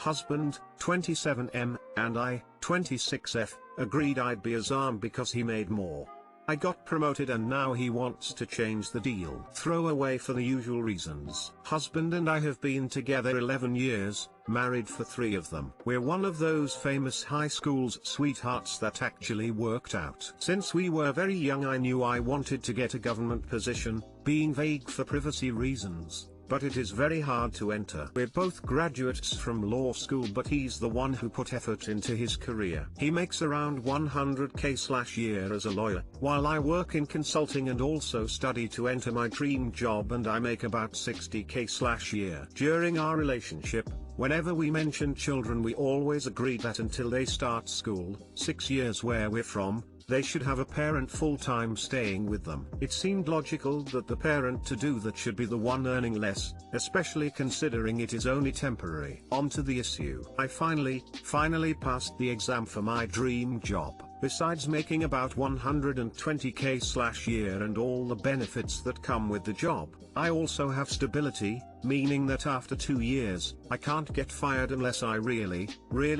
Husband, 27M, and I, 26F, agreed I'd be a SAHM because he made more. I got promoted and now he wants to change the deal. Throw away for the usual reasons. Husband and I have been together 11 years, married for 3 of them. We're one of those famous high school's sweethearts that actually worked out. Since we were very young I knew I wanted to get a government position, being vague for privacy reasons. But it is very hard to enter. We're both graduates from law school, but he's the one who put effort into his career. He makes around 100k/year as a lawyer, while I work in consulting and also study to enter my dream job, and I make about 60k/year. During our relationship, whenever we mentioned children we always agreed that until they start school, 6 years where we're from, they should have a parent full-time staying with them. It seemed logical that the parent to do that should be the one earning less, especially considering it is only temporary. On to the issue. I finally passed the exam for my dream job. Besides making about 120k/year and all the benefits that come with the job, I also have stability, meaning that after 2 years, I can't get fired unless I really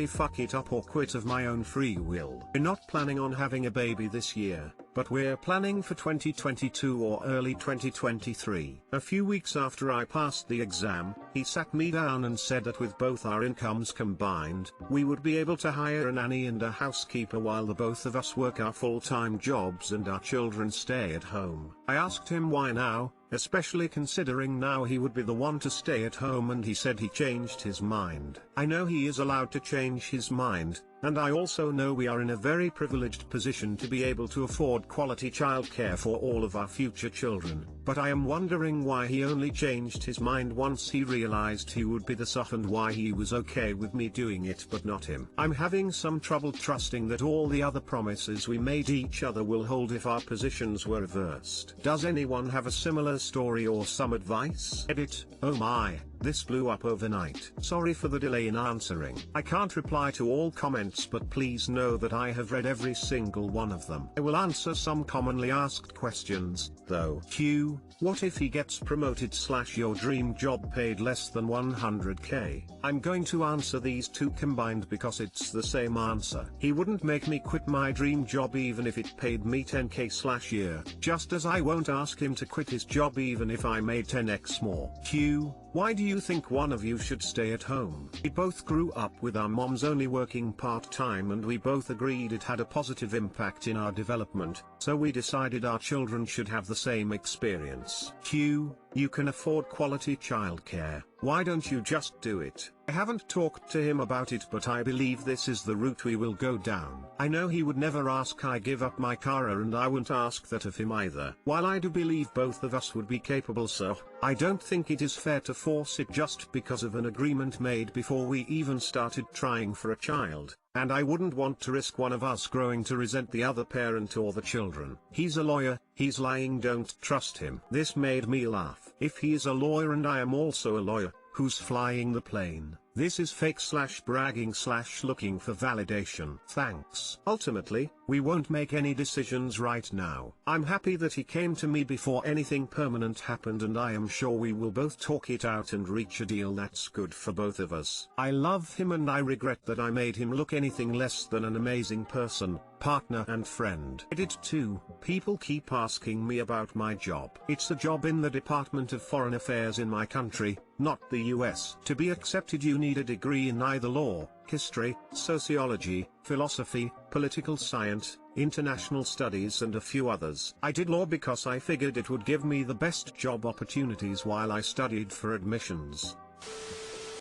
fuck it up or quit of my own free will. We're not planning on having a baby this year, but we're planning for 2022 or early 2023. A few weeks after I passed the exam, he sat me down and said that with both our incomes combined, we would be able to hire a nanny and a housekeeper while the both of us work our full-time jobs and our children stay at home. I asked him why now, especially considering now he would be the one to stay at home, and he said he changed his mind. I know he is allowed to change his mind, and I also know we are in a very privileged position to be able to afford quality childcare for all of our future children, but I am wondering why he only changed his mind once he realized he would be the SAHM and why he was okay with me doing it but not him. I'm having some trouble trusting that all the other promises we made each other will hold if our positions were reversed. Does anyone have a similar story or some advice? Edit. Oh my, this blew up overnight. Sorry for the delay in answering. I can't reply to all comments, but please know that I have read every single one of them. I will answer some commonly asked questions, though. Q. What if he gets promoted / your dream job paid less than 100k? I'm going to answer these two combined because it's the same answer. He wouldn't make me quit my dream job even if it paid me 10k/year, just as I won't ask him to quit his job even if I made 10x more. Q. Why do you think one of you should stay at home? We both grew up with our moms only working part-time, and we both agreed it had a positive impact in our development, so we decided our children should have the same experience. Q. You can afford quality childcare. Why don't you just do it? I haven't talked to him about it, but I believe this is the route we will go down. I know he would never ask I give up my career, and I won't ask that of him either. While I do believe both of us would be capable, so I don't think it is fair to force it just because of an agreement made before we even started trying for a child. And I wouldn't want to risk one of us growing to resent the other parent or the children. He's a lawyer, he's lying, don't trust him. This made me laugh. If he is a lawyer and I am also a lawyer, who's flying the plane? This is fake / bragging / looking for validation. Thanks. Ultimately, we won't make any decisions right now. I'm happy that he came to me before anything permanent happened, and I am sure we will both talk it out and reach a deal that's good for both of us. I love him and I regret that I made him look anything less than an amazing person, partner and friend. Edit 2. People keep asking me about my job. It's a job in the Department of Foreign Affairs in my country, not the US. To be accepted you need a degree in either law, history, sociology, philosophy, political science, international studies and a few others. I did law because I figured it would give me the best job opportunities while I studied for admissions.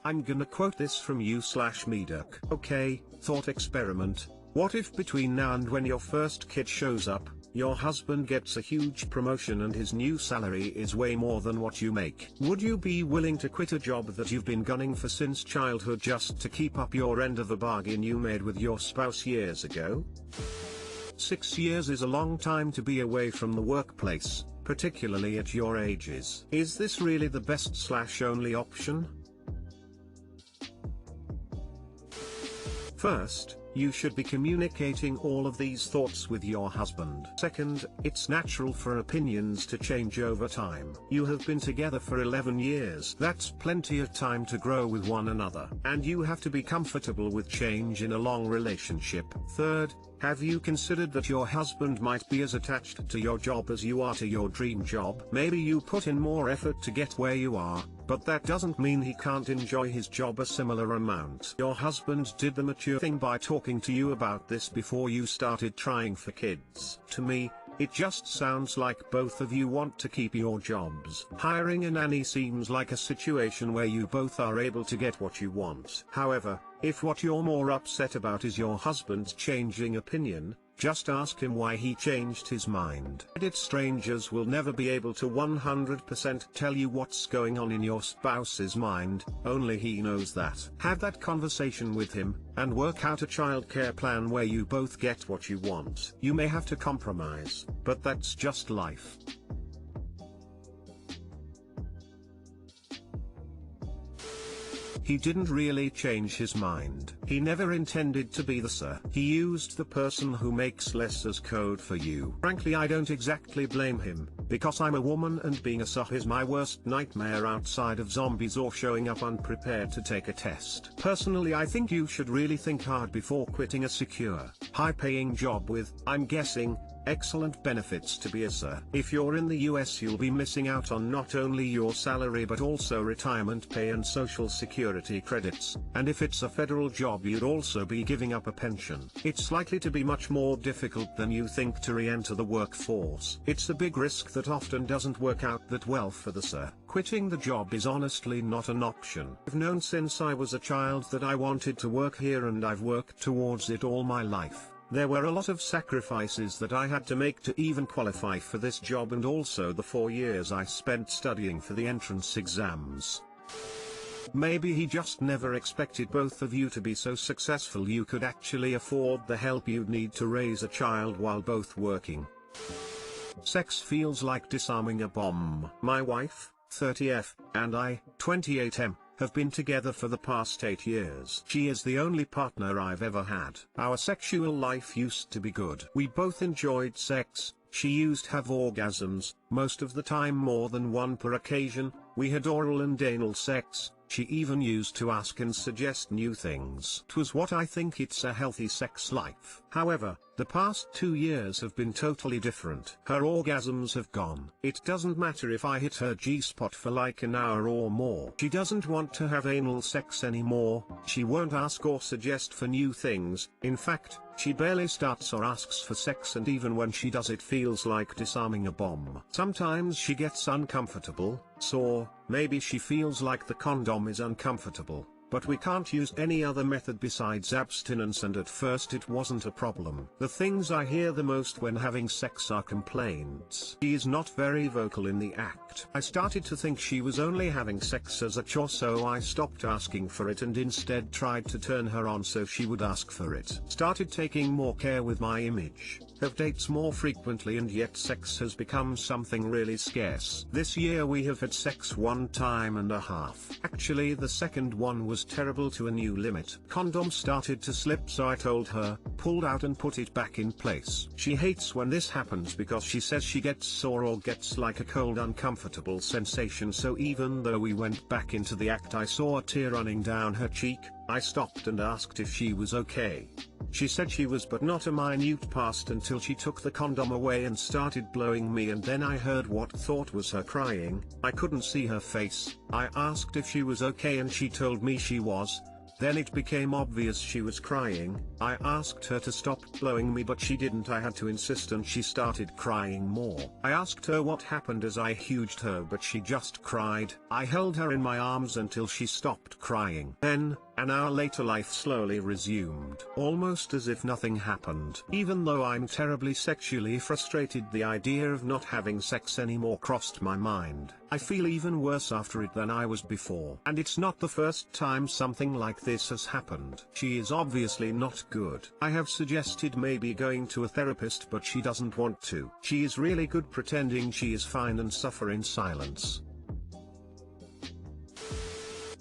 I'm gonna quote this from you/Meduck. Okay, thought experiment. What if between now and when your first kid shows up, your husband gets a huge promotion and his new salary is way more than what you make? Would you be willing to quit a job that you've been gunning for since childhood just to keep up your end of a bargain you made with your spouse years ago? 6 years is a long time to be away from the workplace, particularly at your ages. Is this really the best / only option? First, you should be communicating all of these thoughts with your husband. Second, it's natural for opinions to change over time. You have been together for 11 years. That's plenty of time to grow with one another. And you have to be comfortable with change in a long relationship. Third, have you considered that your husband might be as attached to your job as you are to your dream job? Maybe you put in more effort to get where you are, but that doesn't mean he can't enjoy his job a similar amount. Your husband did the mature thing by talking to you about this before you started trying for kids. To me, it just sounds like both of you want to keep your jobs. Hiring a nanny seems like a situation where you both are able to get what you want. However, if what you're more upset about is your husband's changing opinion, just ask him why he changed his mind. Strangers will never be able to 100% tell you what's going on in your spouse's mind, only he knows that. Have that conversation with him, and work out a childcare plan where you both get what you want. You may have to compromise, but that's just life. He didn't really change his mind. He never intended to be the sir. He used the person who makes less as code for you. Frankly, I don't exactly blame him, because I'm a woman and being a sir is my worst nightmare outside of zombies or showing up unprepared to take a test. Personally, I think you should really think hard before quitting a secure, high-paying job with, I'm guessing, excellent benefits to be a sir. If you're in the US, you'll be missing out on not only your salary but also retirement pay and social security credits, and if it's a federal job you'd also be giving up a pension. It's likely to be much more difficult than you think to re-enter the workforce. It's a big risk that often doesn't work out that well for the sir. Quitting the job is honestly not an option. I've known since I was a child that I wanted to work here, and I've worked towards it all my life. There were a lot of sacrifices that I had to make to even qualify for this job, and also the 4 years I spent studying for the entrance exams. Maybe he just never expected both of you to be so successful you could actually afford the help you'd need to raise a child while both working. Sex feels like disarming a bomb. My wife, 30F, and I, 28M, have been together for the past 8 years. She is the only partner I've ever had. Our sexual life used to be good. We both enjoyed sex. She used to have orgasms, most of the time more than one per occasion. We had oral and anal sex. She even used to ask and suggest new things. It was what I think it's a healthy sex life. However, the past 2 years have been totally different. Her orgasms have gone. It doesn't matter if I hit her G-spot for like an hour or more. She doesn't want to have anal sex anymore. She won't ask or suggest for new things. In fact, she barely starts or asks for sex, and even when she does, it feels like disarming a bomb. Sometimes she gets uncomfortable, sore, maybe she feels like the condom is uncomfortable, but we can't use any other method besides abstinence, and at first it wasn't a problem. The things I hear the most when having sex are complaints. She is not very vocal in the act. I started to think she was only having sex as a chore, so I stopped asking for it and instead tried to turn her on so she would ask for it. Started taking more care with my image. Have dates more frequently, and yet sex has become something really scarce. This year we have had sex 1.5 times. Actually, the second one was terrible to a new limit. Condom started to slip, so I told her, pulled out and put it back in place. She hates when this happens because she says she gets sore or gets like a cold uncomfortable sensation, so even though we went back into the act I saw a tear running down her cheek. I stopped and asked if she was okay. She said she was, but not a minute past until she took the condom away and started blowing me, and then I heard what thought was her crying. I couldn't see her face. I asked if she was okay and she told me she was. Then it became obvious she was crying. I asked her to stop blowing me, but she didn't. I had to insist and she started crying more. I asked her what happened as I hugged her, but she just cried. I held her in my arms until she stopped crying. Then, an hour later, life slowly resumed, almost as if nothing happened. Even though I'm terribly sexually frustrated, the idea of not having sex anymore crossed my mind. I feel even worse after it than I was before. And it's not the first time something like this has happened. She is obviously not good. I have suggested maybe going to a therapist, but she doesn't want to. She is really good pretending she is fine and suffer in silence.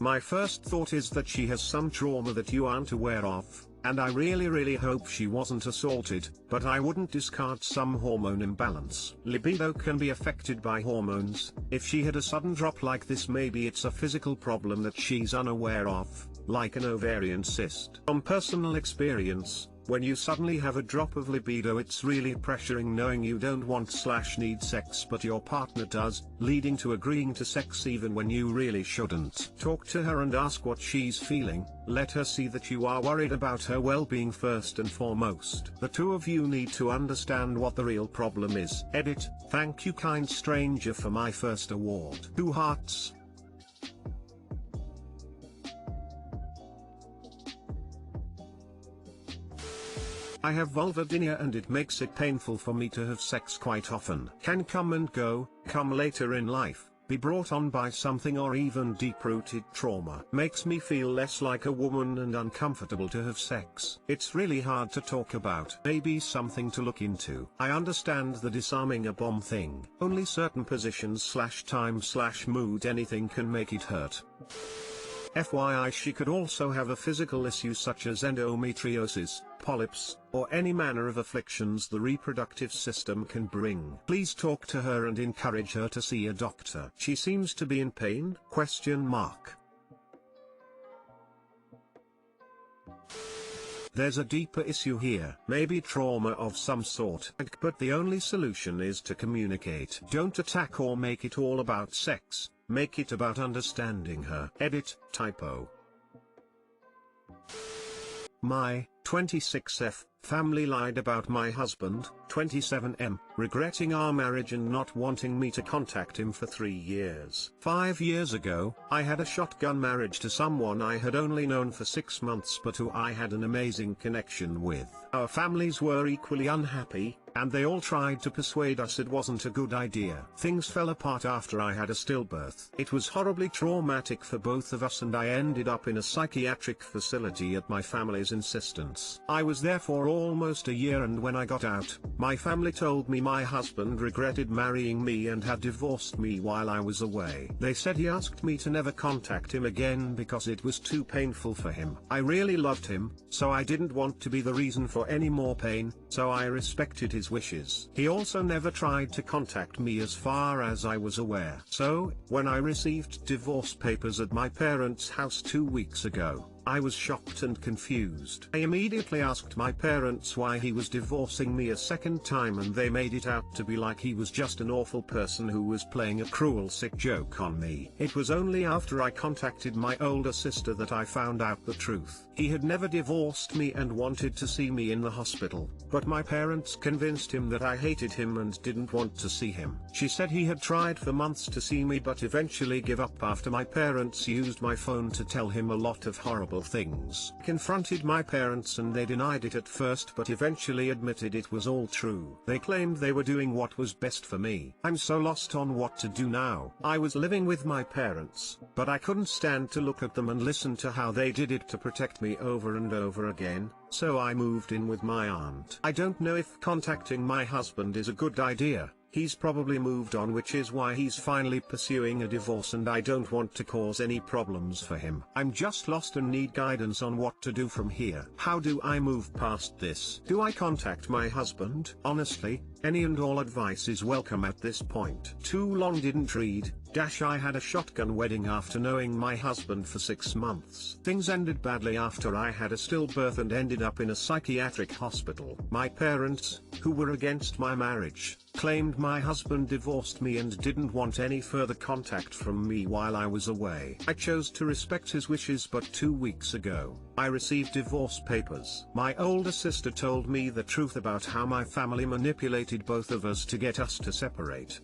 My first thought is that she has some trauma that you aren't aware of. and I really hope she wasn't assaulted, but I wouldn't discard some hormone imbalance. Libido can be affected by hormones. If she had a sudden drop like this, maybe it's a physical problem that she's unaware of, like an ovarian cyst. From personal experience, when you suddenly have a drop of libido, it's really pressuring, knowing you don't want/need sex but your partner does, leading to agreeing to sex even when you really shouldn't. Talk to her and ask what she's feeling. Let her see that you are worried about her well-being first and foremost. The two of you need to understand what the real problem is. Edit, thank you kind stranger for my first award. 2 hearts. I have vulvodynia and it makes it painful for me to have sex quite often. Can come and go, come later in life, be brought on by something or even deep-rooted trauma. Makes me feel less like a woman and uncomfortable to have sex. It's really hard to talk about. Maybe something to look into. I understand the disarming a bomb thing. Only certain positions/time/mood anything can make it hurt. FYI, she could also have a physical issue such as endometriosis, polyps, or any manner of afflictions the reproductive system can bring. Please talk to her and encourage her to see a doctor. She seems to be in pain? There's a deeper issue here. Maybe trauma of some sort. But the only solution is to communicate. Don't attack or make it all about sex. Make it about understanding her. Edit, typo. My 26F family lied about my husband, 27M, regretting our marriage and not wanting me to contact him for 3 years. 5 years ago, I had a shotgun marriage to someone I had only known for 6 months but who I had an amazing connection with. Our families were equally unhappy, and they all tried to persuade us it wasn't a good idea. Things fell apart after I had a stillbirth. It was horribly traumatic for both of us and I ended up in a psychiatric facility at my family's insistence. I was there for almost a year, and when I got out, my family told me my husband regretted marrying me and had divorced me while I was away. They said he asked me to never contact him again because it was too painful for him. I really loved him, so I didn't want to be the reason for any more pain, so I respected his wishes. He also never tried to contact me as far as I was aware. So, when I received divorce papers at my parents' house 2 weeks ago, I was shocked and confused. I immediately asked my parents why he was divorcing me a second time, and they made it out to be like he was just an awful person who was playing a cruel sick joke on me. It was only after I contacted my older sister that I found out the truth. He had never divorced me and wanted to see me in the hospital, but my parents convinced him that I hated him and didn't want to see him. She said he had tried for months to see me but eventually gave up after my parents used my phone to tell him a lot of horrible things. Confronted my parents and they denied it at first but eventually admitted it was all true. They claimed they were doing what was best for me. I'm so lost on what to do now. I was living with my parents, but I couldn't stand to look at them and listen to how they did it to protect me over and over again, so I moved in with my aunt. I don't know if contacting my husband is a good idea. He's probably moved on, which is why he's finally pursuing a divorce, and I don't want to cause any problems for him. I'm just lost and need guidance on what to do from here. How do I move past this? Do I contact my husband? Honestly, any and all advice is welcome at this point. Too long didn't read. I had a shotgun wedding after knowing my husband for 6 months. Things ended badly after I had a stillbirth and ended up in a psychiatric hospital. My parents, who were against my marriage, claimed my husband divorced me and didn't want any further contact from me while I was away. I chose to respect his wishes, but 2 weeks ago, I received divorce papers. My older sister told me the truth about how my family manipulated both of us to get us to separate.